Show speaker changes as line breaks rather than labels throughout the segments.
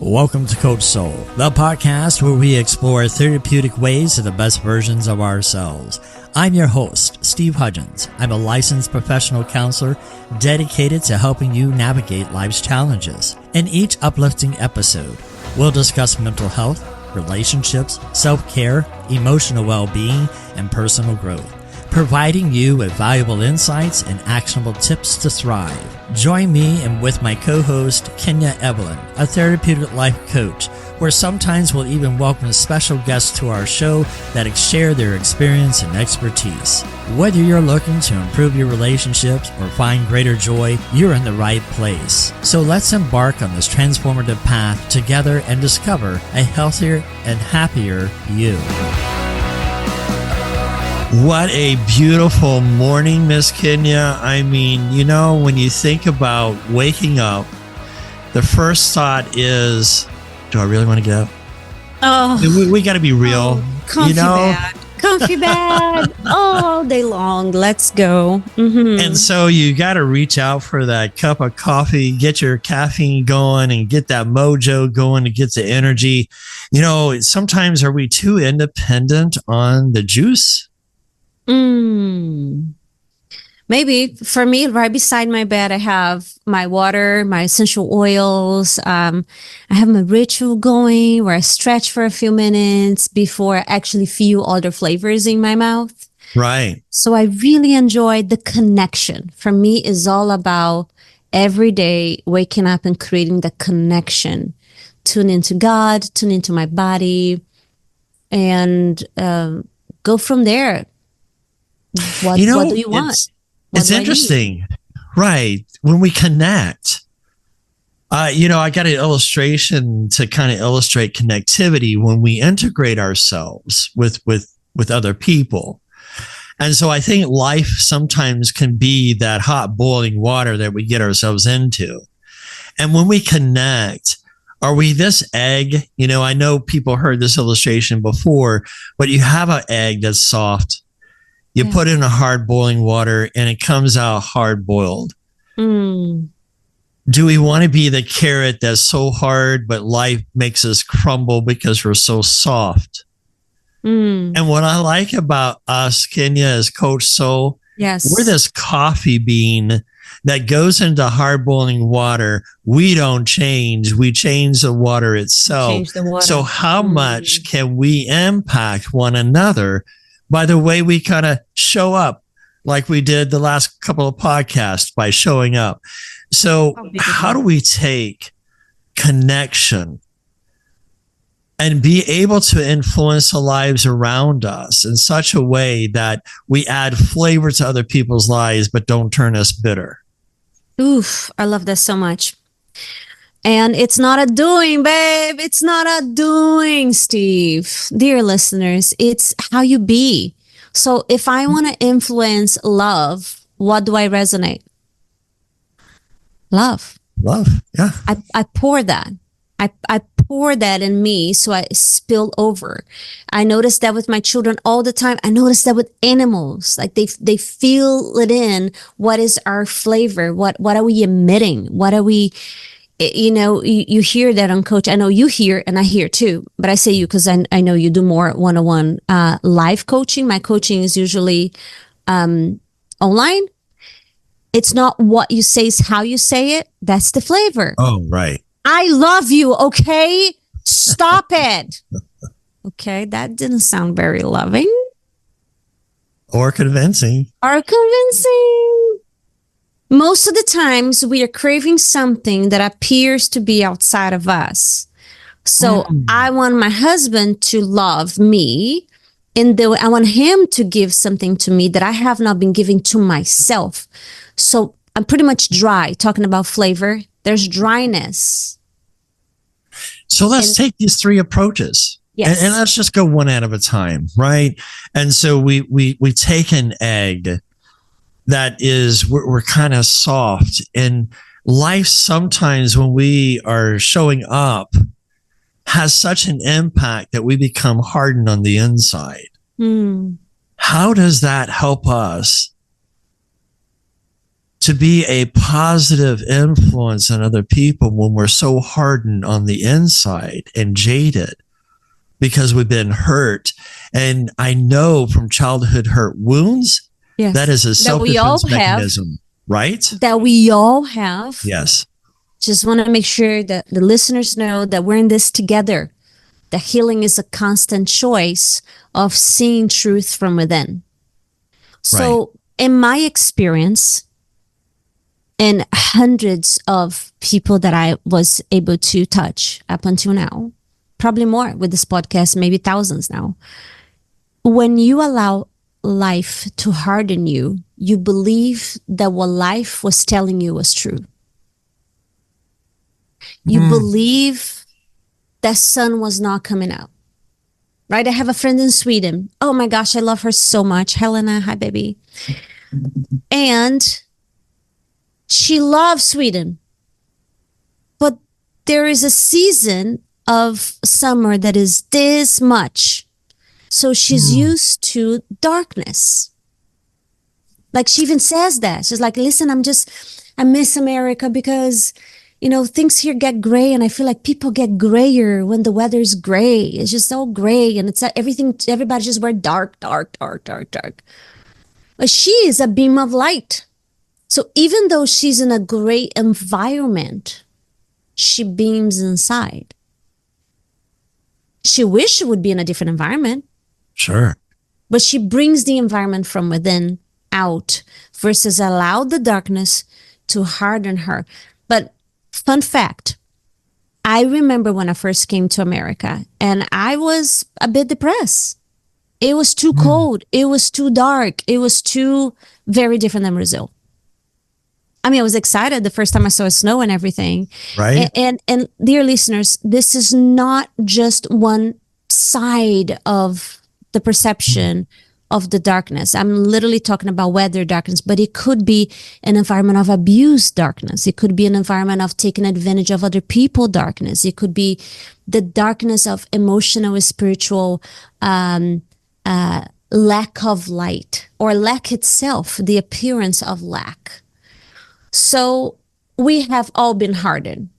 Welcome to Coach Soul, the podcast where we explore therapeutic ways to the best versions of ourselves. I'm your host, Steve Hudgins. I'm a licensed professional counselor dedicated to helping you navigate life's challenges. In each uplifting episode, we'll discuss mental health, relationships, self-care, emotional well-being, and personal growth, providing you with valuable insights and actionable tips to thrive. Join me and with my co-host, Evelyn, a therapeutic life coach, where sometimes we'll even welcome special guests to our show that share their experience and expertise. Whether you're looking to improve your relationships or find greater joy, you're in the right place. So let's embark on this transformative path together and discover a healthier and happier you. What a beautiful morning, Miss Kenya. I mean, you know, when you think about waking up, the first thought is, do I really want to get up? Oh, we got to be real.
Comfy bad. Comfy bad. All day long. Let's go. Mm-hmm.
And so you got to reach out for that cup of coffee, get your caffeine going and get that mojo going to get the energy. You know, sometimes are we too independent on the juice?
Maybe. For me, right beside my bed, I have my water, my essential oils. I have my ritual going where I stretch for a few minutes before I actually feel all the flavors in my mouth.
Right.
So I really enjoyed the connection. For me, is all about every day waking up and creating the connection. Tune into God, tune into my body, and go from there. What do you want?
It's interesting, right? When we connect, I got an illustration to kind of illustrate connectivity when we integrate ourselves with other people. And so I think life sometimes can be that hot boiling water that we get ourselves into. And when we connect, are we this egg? You know, I know people heard this illustration before, but you have an egg that's soft. You put in a hard boiling water and it comes out hard boiled. Do we want to be the carrot that's so hard, but life makes us crumble because we're so soft? And what I like about us, Kenya, is Coach Soul.
Yes.
We're this coffee bean that goes into hard boiling water. We don't change. We change the water itself.
Change the water.
So how much can we impact one another by the way we kind of show up, like we did the last couple of podcasts, by showing up? So how do we take connection and be able to influence the lives around us in such a way that we add flavor to other people's lives, but don't turn us bitter?
Oof, I love that so much. And it's not a doing, babe. It's not a doing, Steve. Dear listeners, it's how you be. So if I want to influence love, what do I resonate? Love.
Love, yeah.
I pour that. I pour that in me, so I spill over. I notice that with my children all the time. I notice that with animals. Like they feel it in. What is our flavor? What are we emitting? What are we... You know, you hear that on Coach. I know you hear, and I hear too, but I say you because I know you do more one-on-one live coaching. My coaching is usually online. It's not what you say, is how you say it. That's the flavor.
Oh, right.
I love you, okay? Stop it. Okay, that didn't sound very loving.
Or convincing.
Most of the times we are craving something that appears to be outside of us. So I want my husband to love me, and I want him to give something to me that I have not been giving to myself. So I'm pretty much dry. Talking about flavor, there's dryness.
So let's take these three approaches.
Yes.
And let's just go one at a time, right? And so we take an egg that is, we're kind of soft, and life sometimes when we are showing up has such an impact that we become hardened on the inside. How does that help us to be a positive influence on other people when we're so hardened on the inside and jaded because we've been hurt. And I know from childhood hurt wounds,
Yes.
that is a self-defense mechanism, right?
That we all have.
Yes.
Just want to make sure that the listeners know that we're in this together. That healing is a constant choice of seeing truth from within. So in my experience, and hundreds of people that I was able to touch up until now, probably more with this podcast, maybe thousands now. When you allow life to harden you, you believe that what life was telling you was true. You believe that sun was not coming out, right? I have a friend in Sweden. Oh my gosh, I love her so much. Helena, hi baby. And she loves Sweden. But there is a season of summer that is this much. So she's used to darkness. Like she even says that. She's like, listen, I miss America because, you know, things here get gray and I feel like people get grayer when the weather's gray. It's just all gray and it's everybody just wear dark. But she is a beam of light. So even though she's in a gray environment, she beams inside. She wishes she would be in a different environment.
Sure.
But she brings the environment from within out versus allow the darkness to harden her. But fun fact, I remember when I first came to America and I was a bit depressed. It was too cold. It was too dark. It was too very different than Brazil. I mean, I was excited the first time I saw snow and everything.
Right.
And dear listeners, this is not just one side of the perception of the darkness. I'm literally talking about weather darkness, but it could be an environment of abuse darkness. It could be an environment of taking advantage of other people darkness. It could be the darkness of emotional, spiritual lack of light or lack itself, the appearance of lack. So we have all been hardened.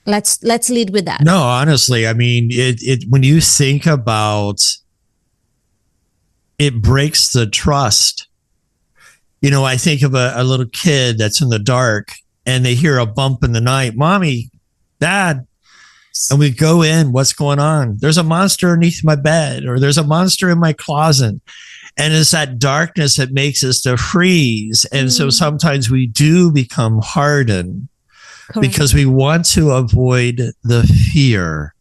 Let's lead with that.
No, honestly, I mean, it when you think about it breaks the trust. You know, I think of a little kid that's in the dark and they hear a bump in the night, mommy, dad. And we go in, what's going on? There's a monster underneath my bed or there's a monster in my closet. And it's that darkness that makes us to freeze. And so sometimes we do become hardened. Correct. Because we want to avoid the fear.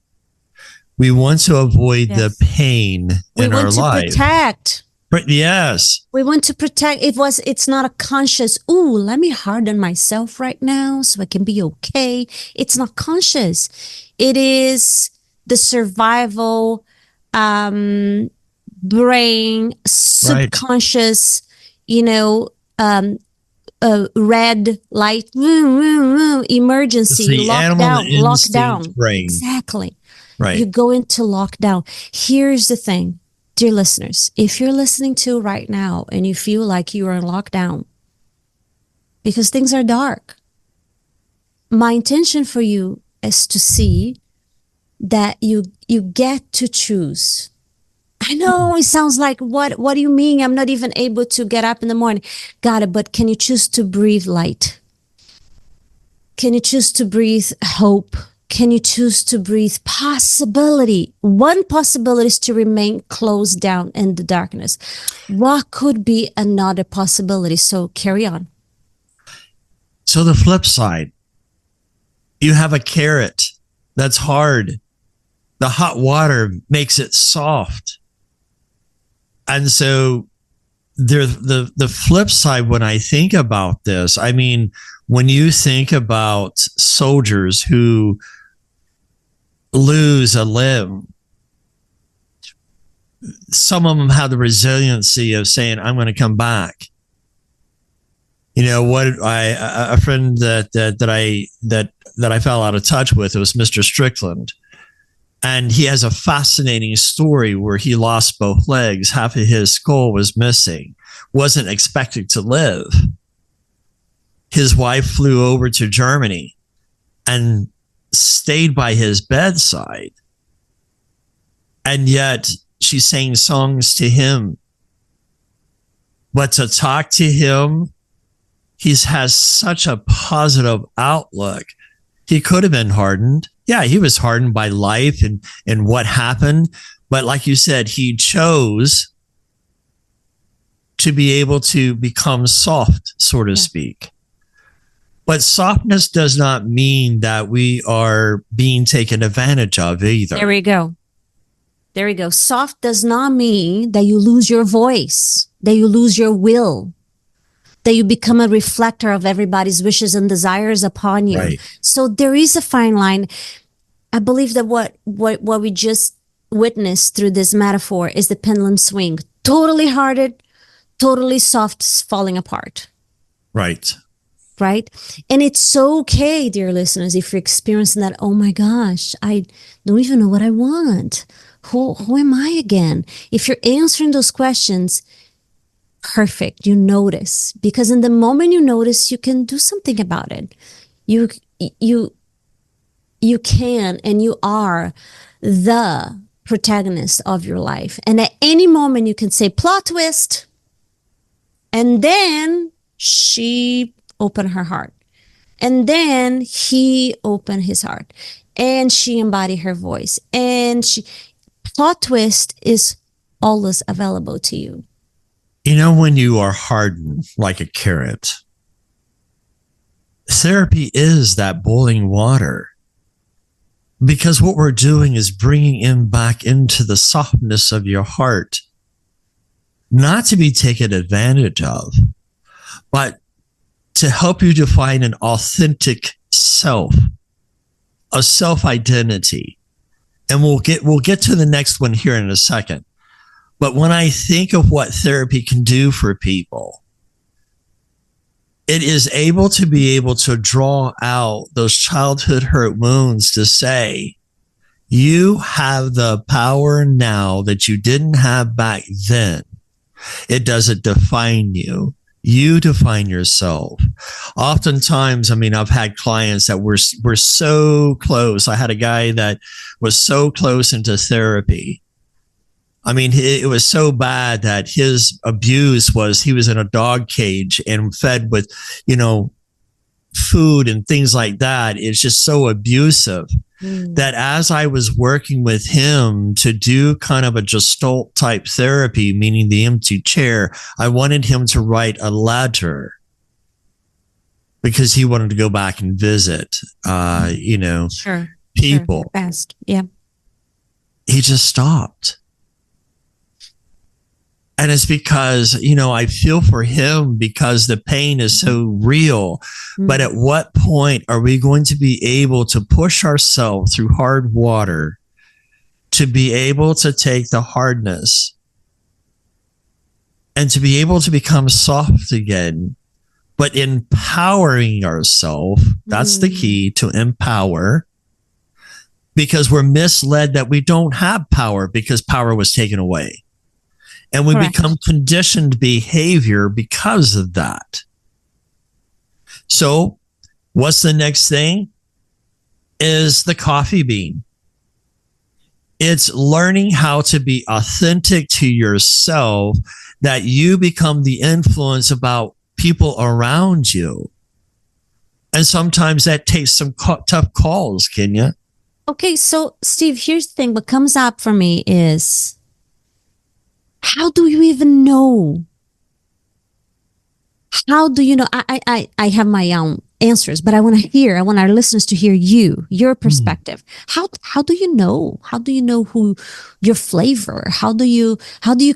We want to avoid the pain in our life. We want to protect. Yes.
We want to protect. It's not a conscious, ooh, let me harden myself right now so I can be okay. It's not conscious. It is the survival brain, subconscious, red light, emergency, lockdown.
Brain.
Exactly.
Right.
You go into lockdown. Here's the thing, dear listeners, if you're listening to right now and you feel like you are in lockdown because things are dark, my intention for you is to see that you get to choose. I know it sounds like, what do you mean? I'm not even able to get up in the morning. Got it. But can you choose to breathe light? Can you choose to breathe hope? Can you choose to breathe possibility? One possibility is to remain closed down in the darkness. What could be another possibility? So carry on.
So the flip side, you have a carrot that's hard. The hot water makes it soft. And so the flip side, when I think about this, I mean, when you think about soldiers who lose a limb, some of them have the resiliency of saying, I'm going to come back. You know what? A friend that I fell out of touch with, it was Mr. Strickland. And he has a fascinating story where he lost both legs. Half of his skull was missing, wasn't expected to live. his wife flew over to Germany and stayed by his bedside. And yet she sang songs to him. But to talk to him, he has such a positive outlook. He could have been hardened. Yeah, he was hardened by life and what happened. But like you said, he chose to be able to become soft, so to speak. But softness does not mean that we are being taken advantage of either.
There we go. There we go. Soft does not mean that you lose your voice, that you lose your will, that you become a reflector of everybody's wishes and desires upon you.
Right.
So there is a fine line. I believe that what we just witnessed through this metaphor is the pendulum swing. Totally hearted, totally soft, falling apart.
Right.
Right? And it's okay, dear listeners, if you're experiencing that, oh my gosh, I don't even know what I want. Who am I again? If you're answering those questions, perfect. You notice, because in the moment you notice, you can do something about it. You can, and you are the protagonist of your life. And at any moment you can say plot twist. And then she opened her heart. And then he opened his heart. And she embodied her voice. And plot twist is always available to you.
You know, when you are hardened like a carrot, therapy is that boiling water. Because what we're doing is bringing him back into the softness of your heart, not to be taken advantage of, but to help you define an authentic self, a self-identity. And we'll get to the next one here in a second. But when I think of what therapy can do for people, it is able to draw out those childhood hurt wounds to say, you have the power now that you didn't have back then. It doesn't define you. You define yourself. Oftentimes, I mean, I've had clients that were so close. I had a guy that was so close into therapy. I mean, it was so bad that his abuse was he was in a dog cage and fed with, food and things like that. It's just so abusive that as I was working with him to do kind of a Gestalt type therapy, meaning the empty chair, I wanted him to write a letter because he wanted to go back and visit,
Sure.
people.
Sure. Best. Yeah.
He just stopped. And it's because, I feel for him because the pain is so real. But at what point are we going to be able to push ourselves through hard water to be able to take the hardness and to be able to become soft again, but empowering ourselves? That's the key, to empower, because we're misled that we don't have power because power was taken away. And we become conditioned behavior because of that. So what's the next thing? Is the coffee bean. It's learning how to be authentic to yourself, that you become the influence about people around you. And sometimes that takes some tough calls, Kenya.
Okay, so Steve, here's the thing. What comes up for me is, how do you even know? How do you know? I have my own answers, but I want our listeners to hear your perspective. How do you know? How do you know who your flavor? How do you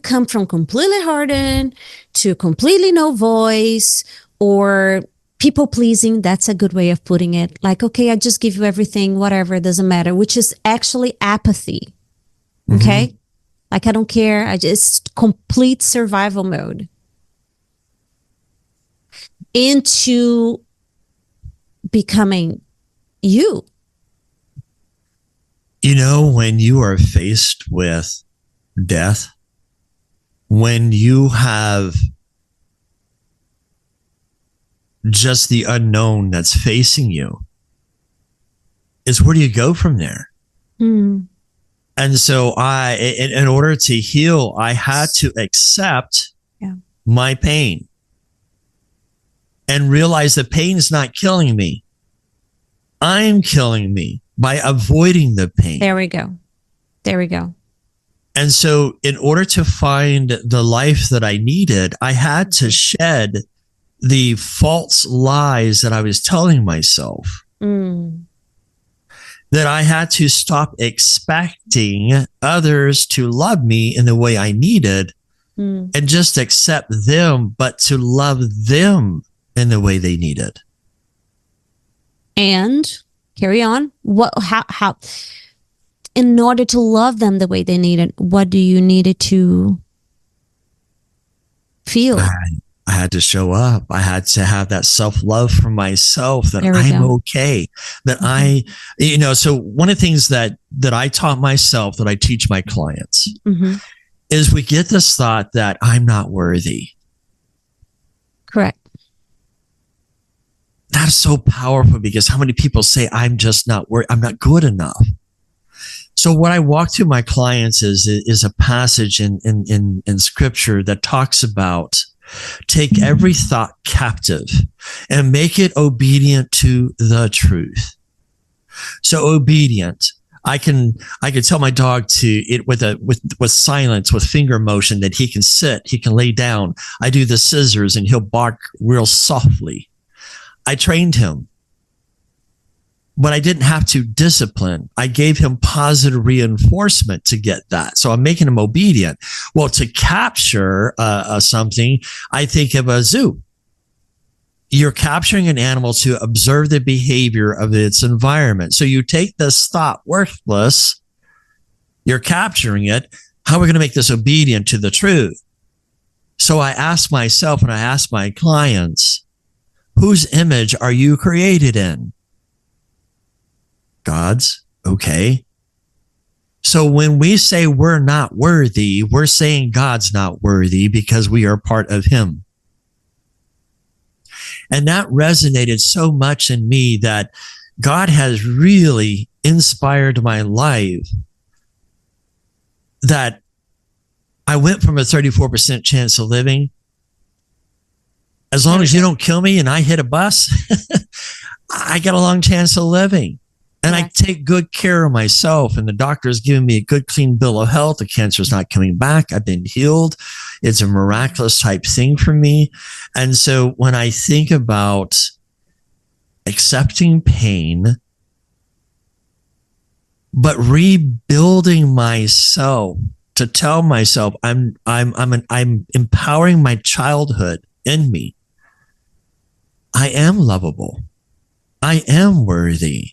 come from completely hardened to completely no voice, or people pleasing? That's a good way of putting it. Like, okay, I just give you everything, whatever, it doesn't matter, which is actually apathy. Okay. Like, I don't care. I just complete survival mode. Into becoming you.
When you are faced with death, when you have just the unknown that's facing you, is where do you go from there?
Mm.
And so in order to heal, I had to accept my pain and realize that pain is not killing me. I'm killing me by avoiding the pain.
There we go. There we go.
And so in order to find the life that I needed, I had to shed the false lies that I was telling myself. That I had to stop expecting others to love me in the way I needed and just accept them, but to love them in the way they needed.
And carry on. How, in order to love them the way they needed, what do you needed to feel?
I had to show up. I had to have that self-love for myself, that I'm okay, that so one of the things that I taught myself, that I teach my clients, is we get this thought that I'm not worthy.
Correct.
That's so powerful, because how many people say I'm just not worthy, I'm not good enough. So what I walk to my clients is a passage in scripture that talks about take every thought captive and make it obedient to the truth. So obedient. I can tell my dog to it with silence, with finger motion, that he can sit, he can lay down. I do the scissors and he'll bark real softly. I trained him, but I didn't have to discipline. I gave him positive reinforcement to get that. So I'm making him obedient. Well, to capture something, I think of a zoo. You're capturing an animal to observe the behavior of its environment. So you take this thought, worthless, you're capturing it. How are we going to make this obedient to the truth? So I ask myself and I ask my clients, whose image are you created in? God's. Okay. So when we say we're not worthy, we're saying God's not worthy because we are part of him. And that resonated so much in me that God has really inspired my life, that I went from a 34% chance of living. As long as you don't kill me and I hit a bus, I got a long chance of living. And I take good care of myself, and the doctor has given me a good, clean bill of health. The cancer is not coming back. I've been healed. It's a miraculous type thing for me. And so when I think about accepting pain, but rebuilding myself to tell myself I'm empowering my childhood in me. I am lovable. I am worthy.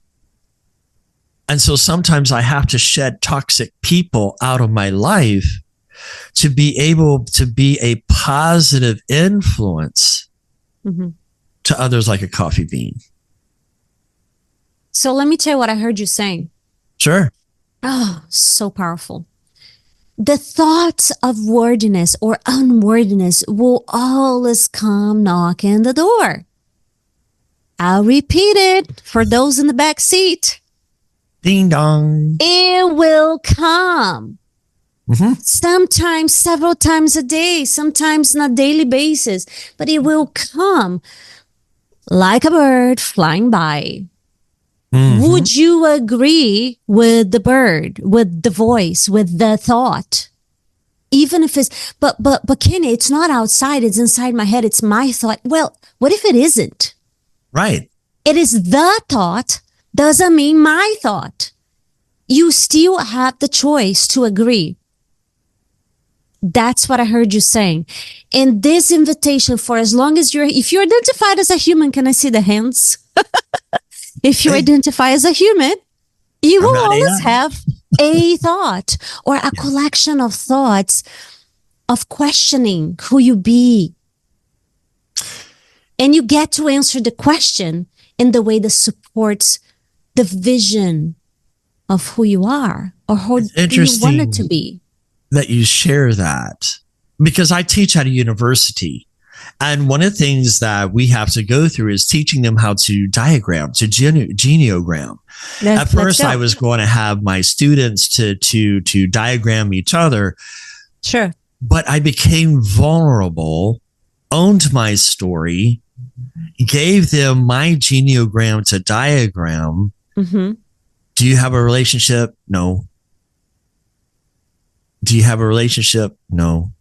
And so sometimes I have to shed toxic people out of my life to be able to be a positive influence to others, like a coffee bean.
So let me tell you what I heard you saying.
Sure.
Oh, so powerful. The thoughts of worthiness or unworthiness will always come knocking the door. I'll repeat it for those in the back seat.
Ding dong.
It will come. Sometimes several times a day, sometimes on a daily basis, but it will come like a bird flying by. Would you agree with the bird, with the voice, with the thought? Even if it's, but Kenny, it's not outside, it's inside my head, it's my thought. Well, what if it isn't?
Right.
It is the thought, doesn't mean my thought. You still have the choice to agree. That's what I heard you saying. And this invitation for as long as if you're identified as a human, can I see the hands? If you identify as a human, you will always have a thought or a collection of thoughts of questioning who you be. And you get to answer the question in the way that supports the vision of who you are or who you want it to be.
That you share that, because I teach at a university, And one of the things that we have to go through is teaching them how to diagram, to geneogram. At first, I was going to have my students to diagram each other.
Sure.
But I became vulnerable, owned my story, gave them my geneogram to diagram.
Mm-hmm.
Do you have a relationship? No. Do you have a relationship? No.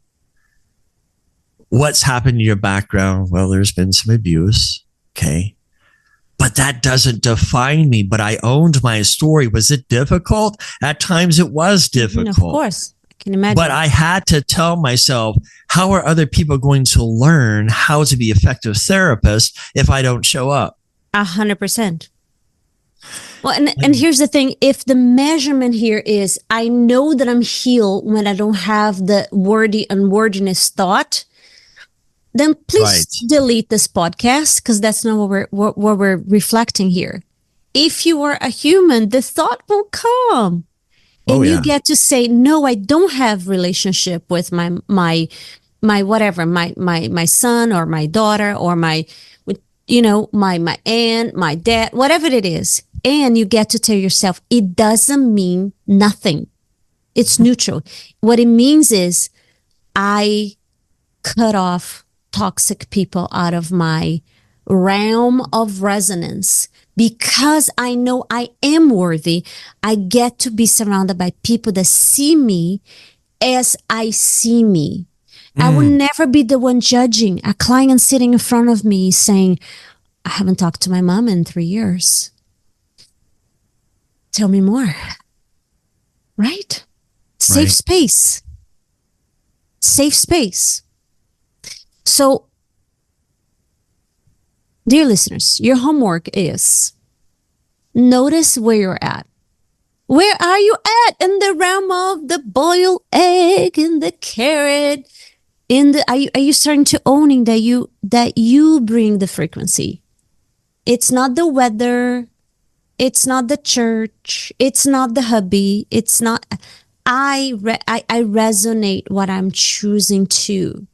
What's happened in your background? Well, there's been some abuse. Okay. But that doesn't define me. But I owned my story. Was it difficult? At times it was difficult.
Of course. I can imagine.
But I had to tell myself, how are other people going to learn how to be effective therapists if I don't show up?
100%. Well, and here's the thing. If the measurement here is, I know that I'm healed when I don't have the worthy unworthiness thought, then please delete this podcast, because that's not what we're reflecting here. If you are a human, the thought will come. And you get to say, no, I don't have relationship with my whatever, my son or my daughter or my aunt, my dad, whatever it is. And you get to tell yourself, it doesn't mean nothing. It's neutral. What it means is I cut off toxic people out of my realm of resonance. Because I know I am worthy, I get to be surrounded by people that see me as I see me. I will never be the one judging a client sitting in front of me saying, I haven't talked to my mom in 3 years. Tell me more. Right? Safe space. Safe space. So, dear listeners, your homework is notice where you're at. Where are you at in the realm of the boiled egg, in the carrot, are you starting to owning that you bring the frequency? It's not the weather, it's not the church, it's not the hubby, it's not I resonate what I'm choosing to.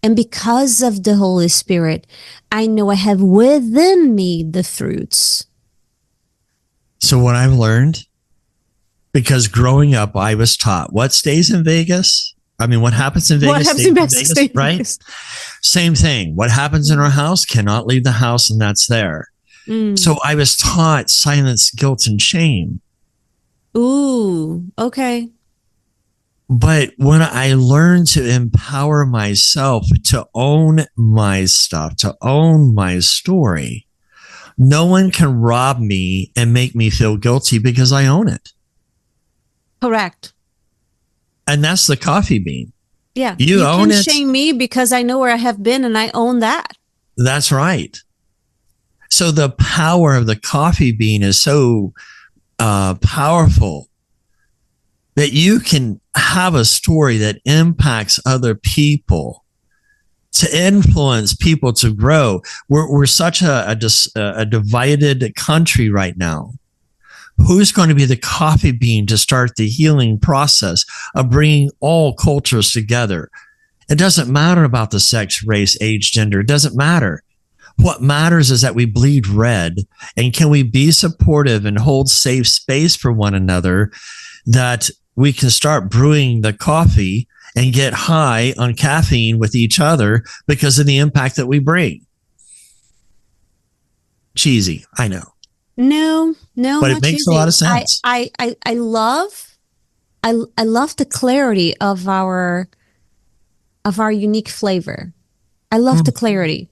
And because of the Holy Spirit, I know I have within me the fruits.
So what I've learned, because growing up, I was taught what stays in Vegas. I mean, what happens in Vegas, stays in Vegas, right? Same thing. What happens in our house cannot leave the house, and that's there. So I was taught silence, guilt, and shame.
Ooh, okay.
But when I learned to empower myself, to own my stuff, to own my story, no one can rob me and make me feel guilty because I own it.
Correct.
And that's the coffee bean.
Yeah.
You own it.
You can shame me because I know where I have been and I own that.
That's right. So the power of the coffee bean is so powerful that you can have a story that impacts other people, to influence people to grow. We're such a divided country right now. Who's going to be the coffee bean to start the healing process of bringing all cultures together? It doesn't matter about the sex, race, age, gender. It doesn't matter. What matters is that we bleed red, and can we be supportive and hold safe space for one another, that we can start brewing the coffee and get high on caffeine with each other because of the impact that we bring. Cheesy, I know.
No, but
it makes
cheesy.
A lot of sense.
I love the clarity of our unique flavor. I love the clarity.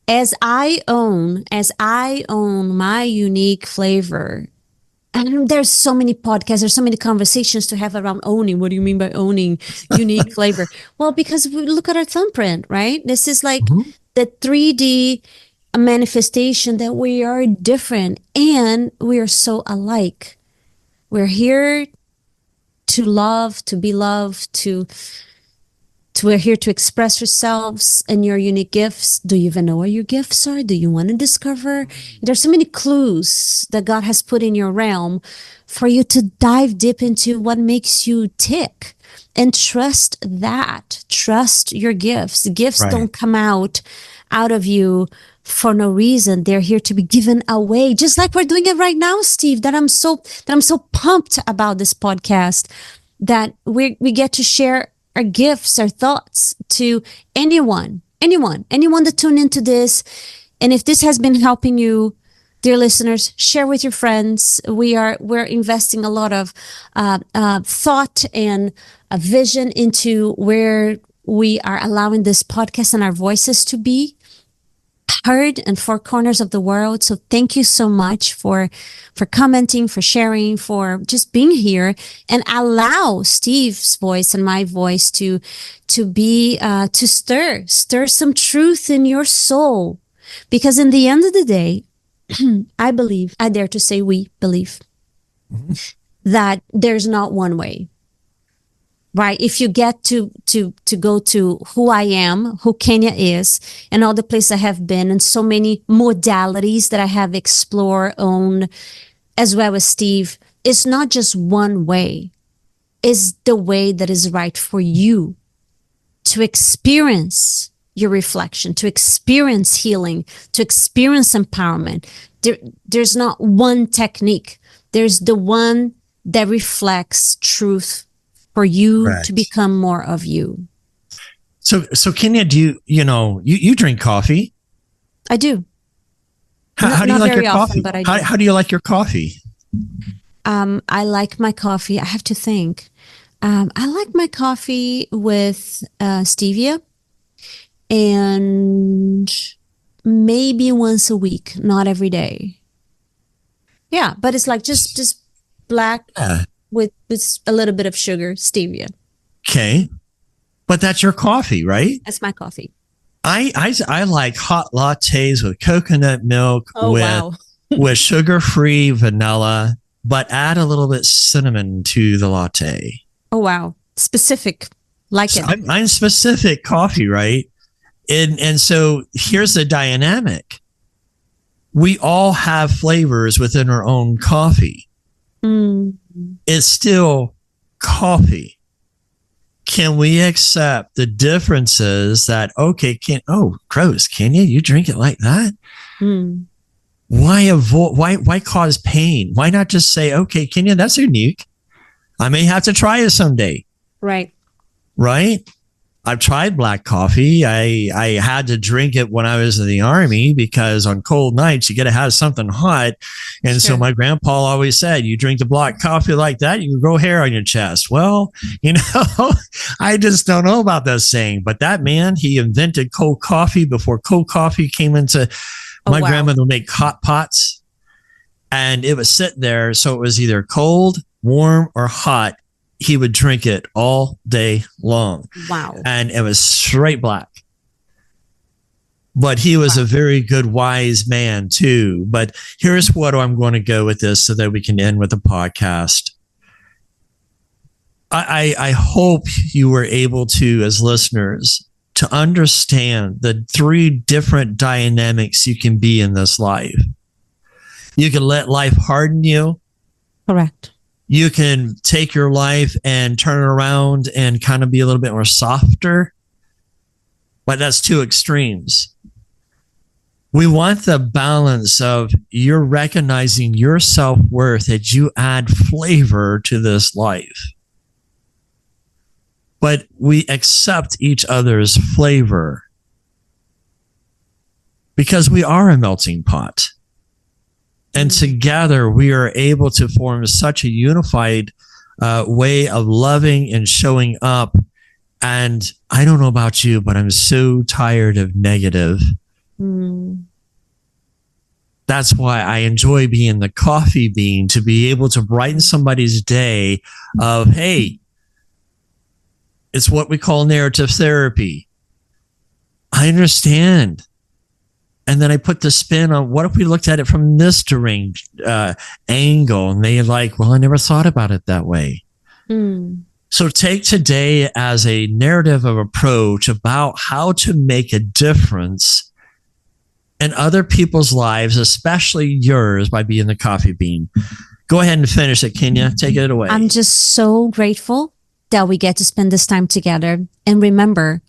As I own my unique flavor. And there's so many podcasts, there's so many conversations to have around owning. What do you mean by owning unique flavor? Well, because we look at our thumbprint, right? This is like the 3D manifestation that we are different and we are so alike. We're here to love, to be loved, to We're here to express yourselves and your unique gifts. Do you even know what your gifts are? Do you want to discover? There's so many clues that God has put in your realm for you to dive deep into what makes you tick, and trust that. Trust your gifts. Gifts don't come out of you for no reason. They're here to be given away, just like we're doing it right now, Steve. That I'm so pumped about this podcast, that we get to share our gifts, our thoughts to anyone that tune into this. And if this has been helping you, dear listeners, share with your friends. We're investing a lot of thought and a vision into where we are allowing this podcast and our voices to be heard in 4 corners of the world. So thank you so much for commenting, for sharing, for just being here, and allow Steve's voice and my voice to be to stir some truth in your soul. Because in the end of the day, I dare to say we believe that there's not one way. Right? If you get to go to who I am, who Kenya is, and all the places I have been, and so many modalities that I have explored on, as well as Steve, it's not just one way. It's the way that is right for you to experience your reflection, to experience healing, to experience empowerment. There's not one technique. There's the one that reflects truth for you to become more of you.
So Kenya, do you drink coffee?
I do.
How do you like your coffee?
Often, but I do.
How do you like your coffee?
I like my coffee. I have to think. I like my coffee with stevia, and maybe once a week, not every day. Yeah, but it's like just black. With a little bit of sugar, stevia.
Okay. But that's your coffee, right?
That's my coffee.
I like hot lattes with coconut milk with sugar-free vanilla, but add a little bit cinnamon to the latte.
Oh, wow. Specific. Like it.
I'm specific coffee, right? And so here's the dynamic. We all have flavors within our own coffee. It's still coffee. Can we accept the differences that, gross, Kenya, you drink it like that? Why cause pain? Why not just say, okay, Kenya, that's unique. I may have to try it someday.
Right.
I've tried black coffee. I had to drink it when I was in the Army because on cold nights, you got to have something hot. And so my grandpa always said, you drink the black coffee like that, you can grow hair on your chest. Well, I just don't know about that saying. But that man, he invented cold coffee before cold coffee came into my grandmother would make hot pots. And it would sit there. So it was either cold, warm, or hot. He would drink it all day long.
Wow.
And it was straight black. But he was a very good, wise man too. But here's what I'm going to go with this so that we can end with the podcast. I hope you were able to, as listeners, to understand the 3 different dynamics you can be in this life. You can let life harden you.
Correct.
You can take your life and turn it around and kind of be a little bit more softer, but that's 2 extremes. We want the balance of you're recognizing your self-worth, that you add flavor to this life. But we accept each other's flavor because we are a melting pot. And together we are able to form such a unified way of loving and showing up. And I don't know about you, but I'm so tired of negative. That's why I enjoy being the coffee bean, to be able to brighten somebody's day of, hey, it's what we call narrative therapy. I understand. And then I put the spin on, what if we looked at it from this deranged angle? And they're like, well, I never thought about it that way. So take today as a narrative of approach about how to make a difference in other people's lives, especially yours, by being the coffee bean. Go ahead and finish it, Kenya. Take it away.
I'm just so grateful that we get to spend this time together. And remember,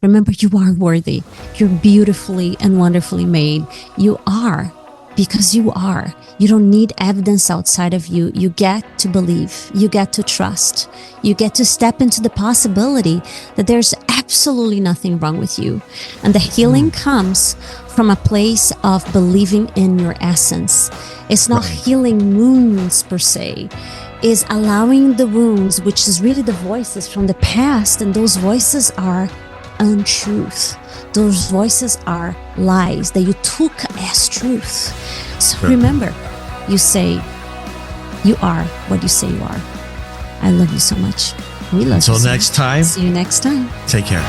you are worthy. You're beautifully and wonderfully made. You are, because you are. You don't need evidence outside of you. You get to believe. You get to trust. You get to step into the possibility that there's absolutely nothing wrong with you. And the healing comes from a place of believing in your essence. It's not healing wounds per se. It's allowing the wounds, which is really the voices from the past, and those voices are untruth. Those voices are lies that you took as truth. So remember, you say you are what you say you are. I love you so much. We love you
Until
so
next
much.
time.
See you next time.
Take care.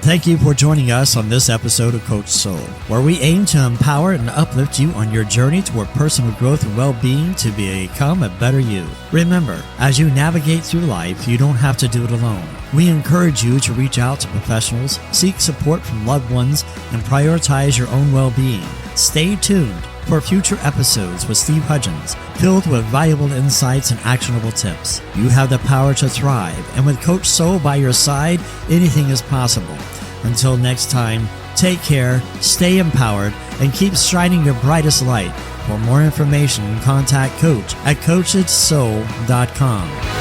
Thank you for joining us on this episode of Coach Soul, where we aim to empower and uplift you on your journey toward personal growth and well-being to become a better you. Remember, as you navigate through life, you don't have to do it alone. We encourage you to reach out to professionals, seek support from loved ones, and prioritize your own well-being. Stay tuned for future episodes with Steve Hudgins, filled with valuable insights and actionable tips. You have the power to thrive, and with Coach Soul by your side, anything is possible. Until next time, take care, stay empowered, and keep shining your brightest light. For more information, contact Coach at coachedsoul.com.